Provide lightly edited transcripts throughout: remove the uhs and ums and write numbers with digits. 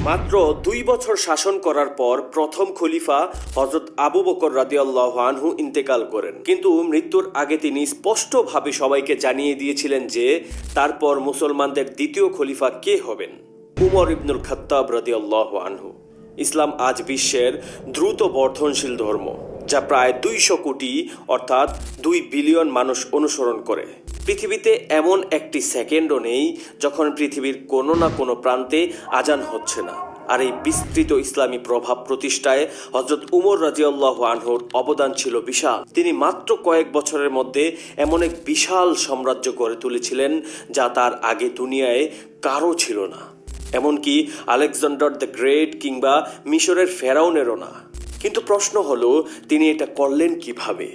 মাত্র 2 বছর শাসন করার পর প্রথম খলিফা হযরত আবু বকর রাদিয়াল্লাহু আনহু ইন্তেকাল করেন। কিন্তু মৃত্যুর আগে তিনি স্পষ্টভাবে সবাইকে জানিয়ে দিয়েছিলেন যে তারপর মুসলমানদের দ্বিতীয় খলিফা কে হবেন। উমর ইবনুল খাত্তাব রাদিয়াল্লাহু আনহু। ইসলাম আজ বিশ্বের দ্রুত বর্ধনশীল ধর্ম, যা প্রায় 200 কোটি অর্থাৎ 2 বিলিয়ন মানুষ অনুসরণ করে। পৃথিবীতে এমন একটি সেকেন্ডও নেই যখন পৃথিবীর কোনো না কোনো প্রান্তে আজান হচ্ছে না। আর এই বিস্তৃত ইসলামী প্রভাব প্রতিষ্ঠায় হযরত উমর রাদিয়াল্লাহু আনহুর অবদান ছিল বিশাল। তিনি মাত্র কয়েক বছরের মধ্যে এমন এক বিশাল সাম্রাজ্য গড়ে তুলেছিলেন যা তার আগে দুনিয়ায় কারও ছিল না, এমনকি আলেকজান্ডার দ্য গ্রেট কিংবা মিশরের ফেরাউনেরও না। কিন্তু প্রশ্ন হলো, তিনি এটা করলেন কিভাবে?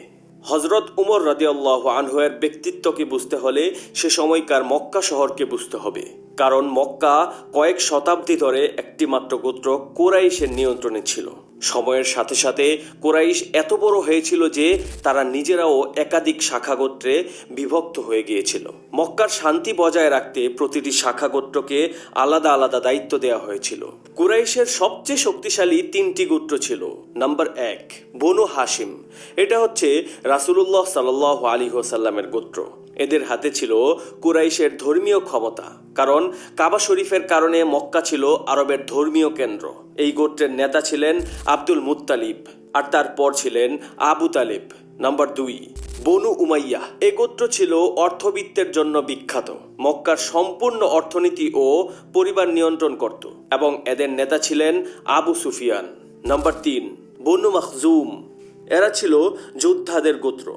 হযরত উমর রাদিয়াল্লাহু আনহু এর ব্যক্তিত্বকে বুঝতে হলে সে সময়কার মক্কা শহরকে বুঝতে হবে। কারণ মক্কা কয়েক শতাব্দী ধরে একটি মাত্র গোত্র কুরাইশের নিয়ন্ত্রণে ছিল। সময়ের সাথে সাথে কুরাইশ এত বড় হয়েছিল যে তারা নিজেরাও একাধিক শাখা গোত্রে বিভক্ত হয়ে গিয়েছিল। মক্কার শান্তি বজায় রাখতে প্রতিটি শাখা গোত্রকে আলাদা আলাদা দায়িত্ব দেওয়া হয়েছিল। কুরাইশের সবচেয়ে শক্তিশালী 3টি গোত্র ছিল। নাম্বার 1, বনু হাশিম। এটা হচ্ছে রাসূলুল্লাহ সাল্লাল্লাহু আলাইহি ওয়াসাল্লামের গোত্র। এদের হাতে ছিল কুরাইশের ধর্মীয় ক্ষমতা, কারণ কাবা শরীফের কারণে মক্কা ছিল আরবের ধর্মীয় কেন্দ্র। এই গোত্রের নেতা ছিলেন আব্দুল মুত্তালিব, আর তারপর ছিলেন আবু তালেব। নাম্বার 2, বনু উমাইয়া। এই গোত্র ছিল অর্থবিত্তের জন্য বিখ্যাত। মক্কার সম্পূর্ণ অর্থনীতি ও পরিবার নিয়ন্ত্রণ করত, এবং এদের নেতা ছিলেন Abu Sufyan. Number 3, Banu Makhzum. এরা ছিল যোদ্ধাদের গোত্র।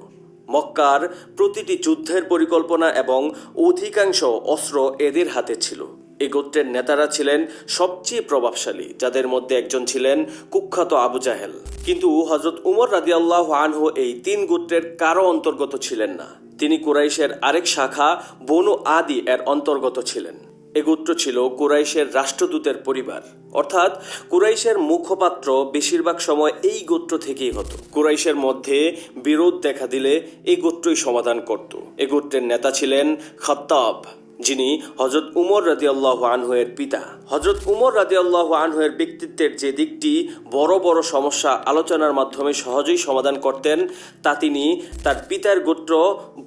মক্কার প্রতিটি যুদ্ধের পরিকল্পনা এবং অধিকাংশ অস্ত্র এদের হাতে ছিল। এই গোত্রের নেতারা ছিলেন সবচেয়ে প্রভাবশালী, যাদের মধ্যে একজন ছিলেন কুখ্যাত আবু জাহেল। কিন্তু হযরত উমর রাদিয়াল্লাহু আনহু এই 3 গোত্রের কারো অন্তর্গত ছিলেন না। তিনি কুরাইশের আরেক শাখা বনু আদি এর অন্তর্গত ছিলেন। এ গোত্র ছিল কুরাইশের রাষ্ট্রদূতের পরিবার, অর্থাৎ কুরাইশের মুখপাত্র বেশিরভাগ সময় এই গোত্র থেকেই হতো। কুরাইশের মধ্যে বিরোধ দেখা দিলে এই গোত্রই সমাধান করত। এ গোত্রের নেতা ছিলেন খাত্তাব, যিনি হযরত উমর রাদিয়াল্লাহু আনহু এর পিতা। হযরত উমর রাদিয়াল্লাহু আনহু এর ব্যক্তিত্বের যে দিকটি বড় বড় সমস্যা আলোচনার মাধ্যমে সহজেই সমাধান করতেন, তা তিনি তার পিতার গোত্র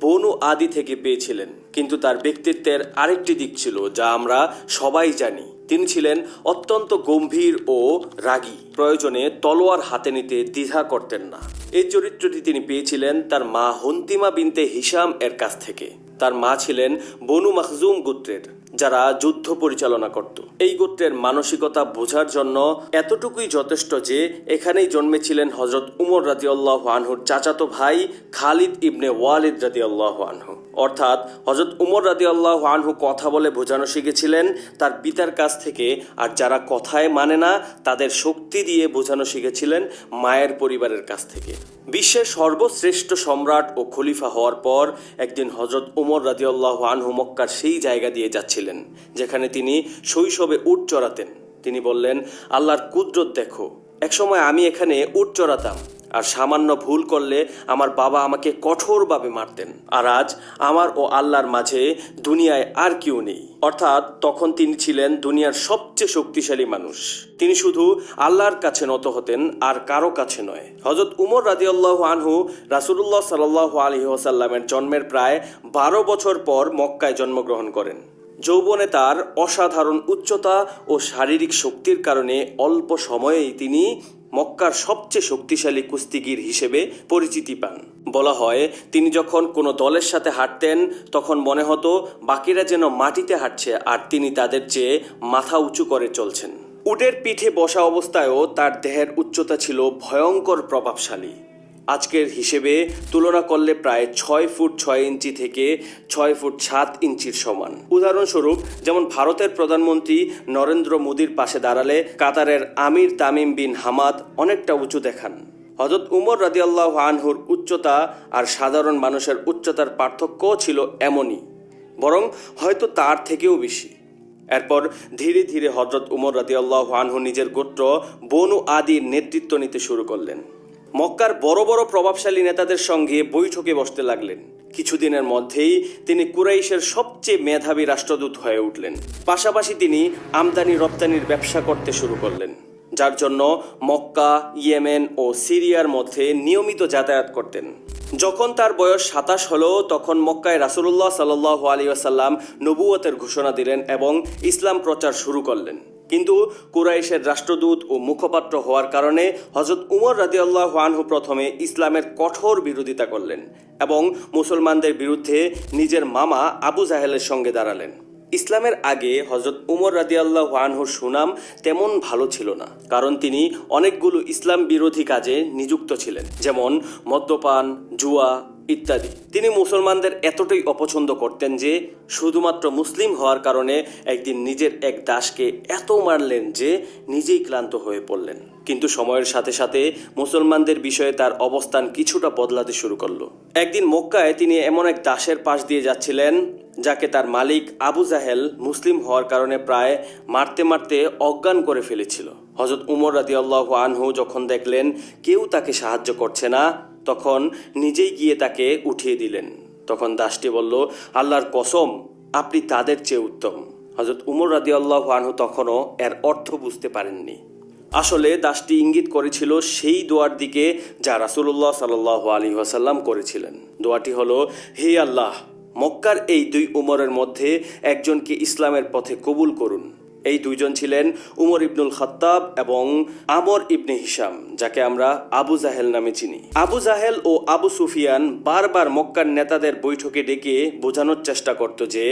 বনু আদি থেকে পেয়েছিলেন। কিন্তু তার ব্যক্তিত্বের আরেকটি দিক ছিল যা আমরা সবাই জানি। তিনি ছিলেন অত্যন্ত গম্ভীর ও রাগী। প্রয়োজনে তলোয়ার হাতে নিতে দ্বিধা করতেন না। এই চরিত্রটি তিনি পেয়েছিলেন তার মা হুন্তিমা বিনতে হিশাম এর কাছ থেকে। তার মা ছিলেন বনু মাখজুম গোত্রের, যারা যুদ্ধ পরিচালনা করত। এই গোত্রের মানসিকতা বোঝার জন্য এতটুকুই যথেষ্ট যে এখানেই জন্মেছিলেন হযরত উমর রাদিয়াল্লাহু আনহুর চাচাতো ভাই খালিদ ইবনে ওয়ালিদ রাদিয়াল্লাহু আনহু। অর্থাৎ হযরত উমর রাদিয়াল্লাহু আনহু কথা বলে বোঝানো শিখেছিলেন তার পিতার কাছ থেকে, আর যারা কথায় মানে না তাদের শক্তি দিয়ে বোঝানো শিখেছিলেন মায়ের পরিবারের কাছ থেকে। বিশ্বের সর্বশ্রেষ্ঠ সম্রাট ও খলিফা হওয়ার পর একদিন হযরত উমর রাদিয়াল্লাহু আনহু মক্কার সেই জায়গা দিয়ে যাচ্ছিলেন যেখানে তিনি শৈশবে উট চড়াতেন। তিনি বললেন, আল্লাহর কুদরত দেখো, একসময় আমি এখানে উট চড়াতাম, আর সামান্য ভুল করলে আমার বাবা আমাকে কঠোরভাবে মারতেন। আর আজ আমার ও আল্লাহর মাঝে দুনিয়ায় আর কেউ নেই। অর্থাৎ তখন তিনি ছিলেন দুনিয়ার সবচেয়ে শক্তিশালী মানুষ। তিনি শুধু আল্লাহর কাছে নত হতেন, আর কারো কাছে নয়। হযরত উমর রাদিয়াল্লাহু আনহু রাসূলুল্লাহ সাল্লাল্লাহু আলাইহি ওয়াসাল্লামের জন্মের প্রায় 12 বছর পর মক্কায় জন্মগ্রহণ করেন। যৌবনে তার অসাধারণ উচ্চতা ও শারীরিক শক্তির কারণে অল্প সময়েই তিনি মক্কার সবচেয়ে শক্তিশালী কুস্তিগির হিসেবে পরিচিতি পান। বলা হয়, তিনি যখন কোনো দলের সাথে হাঁটতেন তখন মনে হতো বাকিরা যেন মাটিতে হাঁটছে, আর তিনি তাদের চেয়ে মাথা উঁচু করে চলছেন। উটের পিঠে বসা অবস্থায়ও তার দেহের উচ্চতা ছিল ভয়ঙ্কর প্রভাবশালী। আজকের হিসেবে তুলনা করলে প্রায় 6 ফুট 6 ইঞ্চি থেকে 6 ফুট 7 ইঞ্চির সমান। উদাহরণস্বরূপ, যেমন ভারতের প্রধানমন্ত্রী নরেন্দ্র মোদীর পাশে দাঁড়ালে কাতারের আমির তামিম বিন হামাদ অনেকটা উঁচু দেখান। হযরত উমর রাদিয়াল্লাহু আনহুর উচ্চতা আর সাধারণ মানুষের উচ্চতার পার্থক্যও ছিল এমনই, বরং হয়তো তার থেকেও বেশি। এরপর ধীরে ধীরে হযরত উমর রাদিয়াল্লাহু আনহু নিজের গোত্র বনু আদির নেতৃত্ব নিতে শুরু করলেন। মক্কার বড় বড় প্রভাবশালী নেতাদের সঙ্গে বৈঠকে বসতে লাগলেন। কিছুদিনের মধ্যেই তিনি কুরাইশের সবচেয়ে মেধাবী রাষ্ট্রদূত হয়ে উঠলেন। পাশাপাশি তিনি আমদানি রপ্তানির ব্যবসা করতে শুরু করলেন, যার জন্য মক্কা, ইয়েমেন ও সিরিয়ার মধ্যে নিয়মিত যাতায়াত করতেন। যখন তার বয়স 27 হলো, তখন মক্কায় রাসূলুল্লাহ সাল্লাল্লাহু আলাইহি ওয়াসাল্লাম নবুয়তের ঘোষণা দিলেন এবং ইসলাম প্রচার শুরু করলেন। কিন্তু কুরাইশের রাষ্ট্রদূত ও মুখপাত্র হওয়ার কারণে হযরত উমর রাদিয়াল্লাহু আনহু প্রথমে ইসলামের কঠোর বিরোধিতা করলেন এবং মুসলমানদের বিরুদ্ধে নিজের মামা আবু জাহেলের সঙ্গে দাঁড়ালেন। ইসলামের আগে হযরত উমর রাদিয়াল্লাহু আনহুর সুনাম তেমন ভালো ছিল না, কারণ তিনি অনেকগুলো ইসলাম বিরোধী কাজে নিযুক্ত ছিলেন, যেমন মদ্যপান, জুয়া ইত্যাদি। তিনি মুসলমানদের এতটাই অপছন্দ করতেন যে শুধুমাত্র মুসলিম হওয়ার কারণে একদিন নিজের এক দাসকে এত মারলেন যে নিজেই ক্লান্ত হয়ে পড়লেন। কিন্তু সময়ের সাথে সাথে মুসলমানদের বিষয়ে তার অবস্থান কিছুটা বদলাতে শুরু করলো। একদিন মক্কায় তিনি এমন এক দাসের পাশ দিয়ে যাচ্ছিলেন যাকে তার মালিক আবু জাহেল মুসলিম হওয়ার কারণে প্রায় মারতে মারতে অজ্ঞান করে ফেলেছিল। হযরত উমর রাদিয়াল্লাহু আনহু যখন দেখলেন কেউ তাকে সাহায্য করছে না, তখন নিজেই গিয়ে তাকে উঠিয়ে দিলেন। তখন দাসটি বলল, আল্লাহর কসম, আপনি তাদের চেয়ে উত্তম। হযরত উমর রাদিয়াল্লাহু আনহু তখনও এর অর্থ বুঝতে পারেননি। আসলে দাসটি ইঙ্গিত করেছিল সেই দোয়ার দিকে যা রাসূলুল্লাহ সাল্লাল্লাহু আলাইহি ওয়াসাল্লাম করেছিলেন। দোয়াটি হলো, হে আল্লাহ, মক্কার এই দুই উমরের মধ্যে একজনকে ইসলামের পথে কবুল করুন। এই দুইজন ছিলেন উমর ইবনুল খাত্তাব এবং আমর ইবনে হিশাম, যাকে আমরা আবু জাহেল নামে চিনি। আবু জাহেল ও আবু সুফিয়ান বারবার মক্কার নেতাদের বৈঠকে ডেকে বোঝানোর চেষ্টা করত যে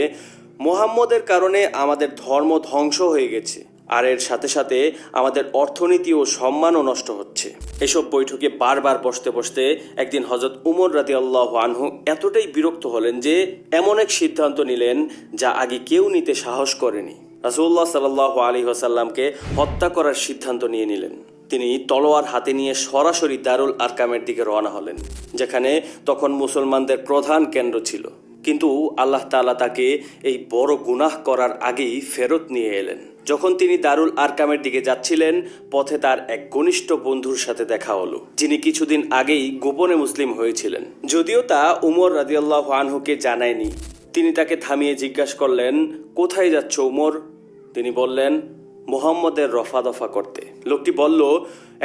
মুহাম্মদের কারণে আমাদের ধর্ম ধ্বংস হয়ে গেছে, আর এর সাথে সাথে আমাদের অর্থনীতি ও সম্মানও নষ্ট হচ্ছে। এসব বৈঠকে বারবার বসতে বসতে একদিন হযরত উমর রাদিয়াল্লাহু আনহু এতটাই বিরক্ত হলেন যে এমন এক সিদ্ধান্ত নিলেন যা আগে কেউ নিতে সাহস করেনি। রাসূলুল্লাহ সাল্লাল্লাহু আলাইহি ওয়াসাল্লামকে হত্যা করার সিদ্ধান্ত নিয়ে নিলেন। তিনি তলোয়ার হাতে নিয়ে সরাসরি দারুল আরকামের দিকে রওনা হলেন, যেখানে তখন মুসলমানদের প্রধান কেন্দ্র ছিল। কিন্তু আল্লাহ তাআলা তাকে এই বড় গুনাহ করার আগেই ফেরত নিয়ে এলেন। যখন তিনি দারুল আরকামের দিকে যাচ্ছিলেন, পথে তার এক ঘনিষ্ঠ বন্ধুর সাথে দেখা হলো, যিনি কিছুদিন আগেই গোপনে মুসলিম হয়েছিলেন। যদিও তা উমর রাদিয়াল্লাহু আনহুকে জানায়নি। তিনি তাকে থামিয়ে জিজ্ঞাসা করলেন, কোথায় যাচ্ছ উমর? তিনি বললেন, মুহাম্মদের রফা দফা করতে। লোকটি বলল,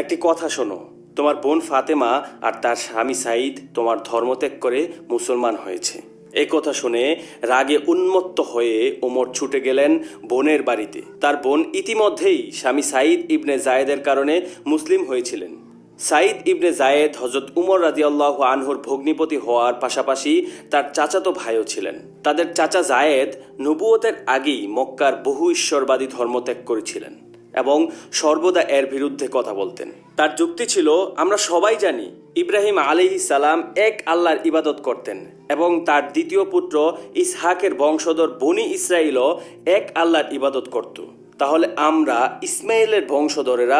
একটি কথা শোনো, তোমার বোন ফাতেমা আর তার স্বামী সাঈদ তোমার ধর্মত্যাগ করে মুসলমান হয়েছে। এই কথা শুনে রাগে উন্মত্ত হয়ে ওমর ছুটে গেলেন বোনের বাড়িতে। তার বোন ইতিমধ্যেই স্বামী সাঈদ ইবনে জায়েদের কারণে মুসলিম হয়েছিলেন। সাঈদ ইবনে জায়েদ হযরত উমর রাদিয়াল্লাহু আনহুর ভগ্নিপতি হওয়ার পাশাপাশি তার চাচাতো ভাইও ছিলেন। তাদের চাচা জায়েদ নবুয়তের আগেই মক্কার বহু ঈশ্বরবাদী ধর্ম ত্যাগ করেছিলেন এবং সর্বদা এর বিরুদ্ধে কথা বলতেন। তার যুক্তি ছিল, আমরা সবাই জানি ইব্রাহিম আলাইহিস সালাম এক আল্লাহর ইবাদত করতেন এবং তার দ্বিতীয় পুত্র ইসহাকের বংশধর বনি ইসরাইলও এক আল্লাহর ইবাদত করত। তাহলে আমরা ইসমাইলের বংশধরেরা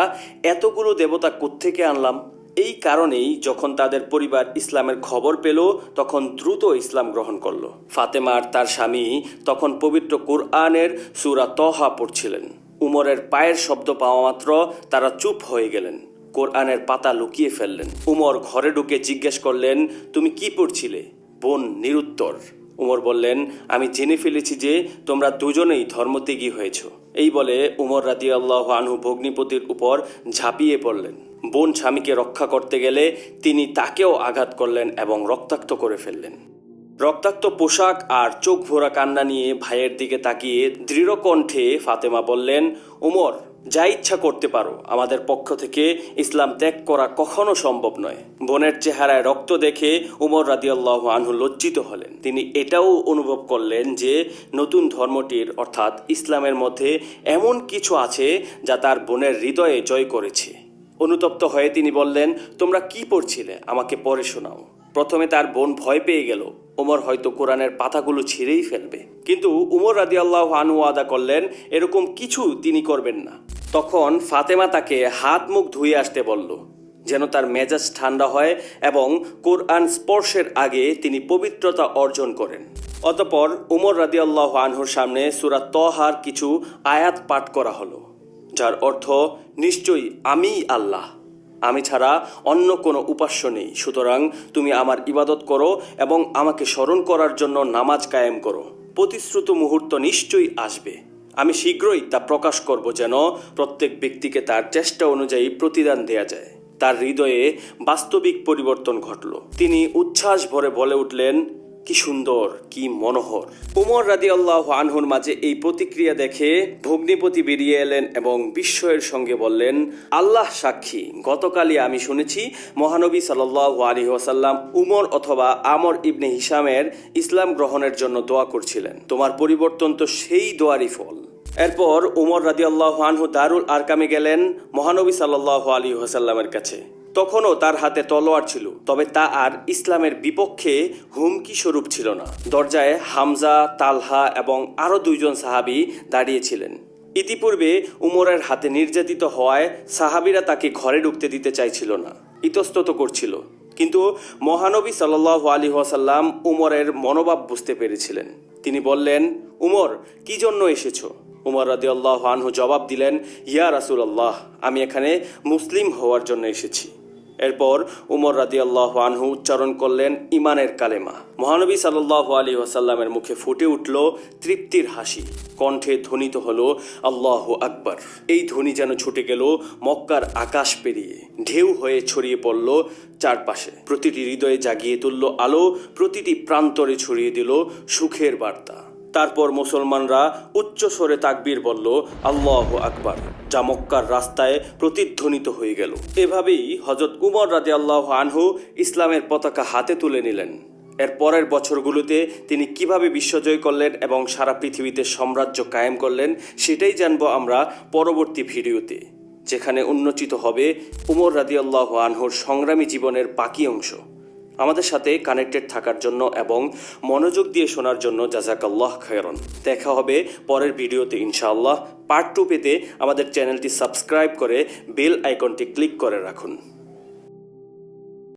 এতগুলো দেবতা কোত্থেকে আনলাম? এই কারণেই যখন তাদের পরিবার ইসলামের খবর পেল, তখন দ্রুত ইসলাম গ্রহণ করলো। ফাতেমা আর তার স্বামী তখন পবিত্র কুরআনের সূরা তহা পড়ছিলেন। উমরের পায়ের শব্দ পাওয়া মাত্র তারা চুপ হয়ে গেলেন, কোরআনের পাতা লুকিয়ে ফেললেন। উমর ঘরে ঢুকে জিজ্ঞেস করলেন, তুমি কি পড়ছিলে? বোন নিরুত্তর। উমর বললেন, আমি জেনে ফেলেছি যে তোমরা দুজনেই ধর্মত্যাগী হয়েছ। এই বলে উমর রাদিয়াল্লাহু আনহু ভগ্নিপতির উপর ঝাঁপিয়ে পড়লেন। বোন স্বামীকে রক্ষা করতে গেলে তিনি তাকেও আঘাত করলেন এবং রক্তাক্ত করে ফেললেন। রক্তাক্ত পোশাক আর চোখ ভরা কান্না নিয়ে ভাইয়ের দিকে তাকিয়ে দৃঢ় কণ্ঠে ফাতেমা বললেন, উমর, যা ইচ্ছা করতে পারো, আমাদের পক্ষ থেকে ইসলাম ত্যাগ করা কখনো সম্ভব নয়। বোনের চেহারায় রক্ত দেখে উমর রাদিয়াল্লাহু আনহু লজ্জিত হলেন। তিনি এটাও অনুভব করলেন যে নতুন ধর্মটির অর্থাৎ ইসলামের মধ্যে এমন কিছু আছে যা তার বোনের হৃদয়ে জয় করেছে। অনুতপ্ত হয়ে তিনি বললেন, তোমরা কি পড়ছিলে? আমাকে পড়ে শোনাও। প্রথমে তার বোন ভয় পেয়ে গেল, উমর হয়তো কোরআনের পাতাগুলো ছিঁড়েই ফেলবে। কিন্তু উমর রাদিয়াল্লাহু আনহু ওয়াদা করলেন এরকম কিছু তিনি করবেন না। তখন ফাতেমা তাকে হাত মুখ ধুয়ে আসতে বলল, যেন তার মেজাজ ঠান্ডা হয় এবং কোরআন স্পর্শের আগে তিনি পবিত্রতা অর্জন করেন। অতঃপর উমর রাদিয়াল্লাহু আনহুর সামনে সূরা তহার কিছু আয়াত পাঠ করা হলো, যার অর্থ, নিশ্চয়ই আমিই আল্লাহ, আমি ছাড়া অন্য কোনো উপাস্য নেই, সুতরাং তুমি আমার ইবাদত করো এবং আমাকে স্মরণ করার জন্য নামাজ কায়েম করো। প্রতিশ্রুত মুহূর্ত নিশ্চয়ই আসবে, আমি শীঘ্রই তা প্রকাশ করব যেন প্রত্যেক ব্যক্তিকে তার চেষ্টা অনুযায়ী প্রতিদান দেয়া যায়। তার হৃদয়ে বাস্তবিক পরিবর্তন ঘটল। তিনি উচ্ছ্বাস ভরে বলে উঠলেন, কি সুন্দর, কি মনোহর। উমর রাদিয়াল্লাহু আনহুর মাঝে এই প্রতিক্রিয়া দেখে ভগ্নিপতি বেরিয়ে এলেন এবং বিস্ময়ের সঙ্গে বললেন, আল্লাহ সাক্ষী, গতকালই আমি শুনেছি মহানবী সাল্লাল্লাহু আলাইহি ওয়াসাল্লাম উমর অথবা আমর ইবনে হিশামের ইসলাম গ্রহণের জন্য দোয়া করছিলেন। তোমার পরিবর্তন তো সেই দোয়ারই ফল। এরপর উমর রাদিয়াল্লাহু আনহু দারুল আরকামে গেলেন মহানবী সাল্লাল্লাহু আলাইহি ওয়াসাল্লামের কাছে। তখনও তার হাতে তলোয়ার ছিল, তবে তা আর ইসলামের বিপক্ষে হুমকি স্বরূপ ছিল না। দরজায় হামজা, তালহা এবং আরও 2 সাহাবী দাঁড়িয়েছিলেন। ইতিপূর্বে উমরের হাতে নির্যাতিত হওয়ায় সাহাবীরা তাকে ঘরে ঢুকতে দিতে চাইছিল না, ইতস্তত করছিল। কিন্তু মহানবী সাল্লাল্লাহু আলাইহি ওয়াসাল্লাম উমরের মনোভাব বুঝতে পেরেছিলেন। তিনি বললেন, উমর, কি জন্য এসেছো? উমর রাদিয়াল্লাহু আনহু জবাব দিলেন, ইয়া রাসূলুল্লাহ, আমি এখানে মুসলিম হওয়ার জন্য এসেছি। এরপর উমর রাদিয়াল্লাহু আনহু উচ্চারণ করলেন ঈমানের কালেমা। মহানবী সাল্লাল্লাহু আলাইহি ওয়াসাল্লামের মুখে ফুটে উঠল তৃপ্তির হাসি, কণ্ঠে ধ্বনিত হলো আল্লাহু আকবার। এই ধ্বনি যেন ছুটে গেল মক্কার আকাশ পেরিয়ে, ঢেউ হয়ে ছড়িয়ে পড়ল চারপাশে। প্রতিটি হৃদয়ে জাগিয়ে তুলল আলো, প্রতিটি প্রান্তরে ছড়িয়ে দিল সুখের বার্তা। তারপর মুসলমানরা উচ্চ স্বরে তাকবীর বলল, আল্লাহু আকবার, যা মক্কার রাস্তায় প্রতিধ্বনিত হয়ে গেল। এভাবেই হযরত উমর রাদিয়াল্লাহু আনহু ইসলামের পতাকা হাতে তুলে নিলেন। এর পরের বছরগুলোতে তিনি কিভাবে বিশ্বজয় করলেন এবং সারা পৃথিবীতে সাম্রাজ্য কায়েম করলেন সেটাই জানবো আমরা পরবর্তী ভিডিওতে, যেখানে উন্মোচিত হবে উমর রাদিয়াল্লাহু আনহুর সংগ্রামী জীবনের বাকি অংশ। আমাদের সাথে কানেক্টেড থাকার জন্য এবং মনোযোগ দিয়ে শোনার জন্য জাযাকাল্লাহ খায়রান। দেখা হবে পরের ভিডিওতে ইনশাআল্লাহ। পার্ট 2 পেতে আমাদের চ্যানেলটি সাবস্ক্রাইব করে বেল আইকনটি ক্লিক করে রাখুন।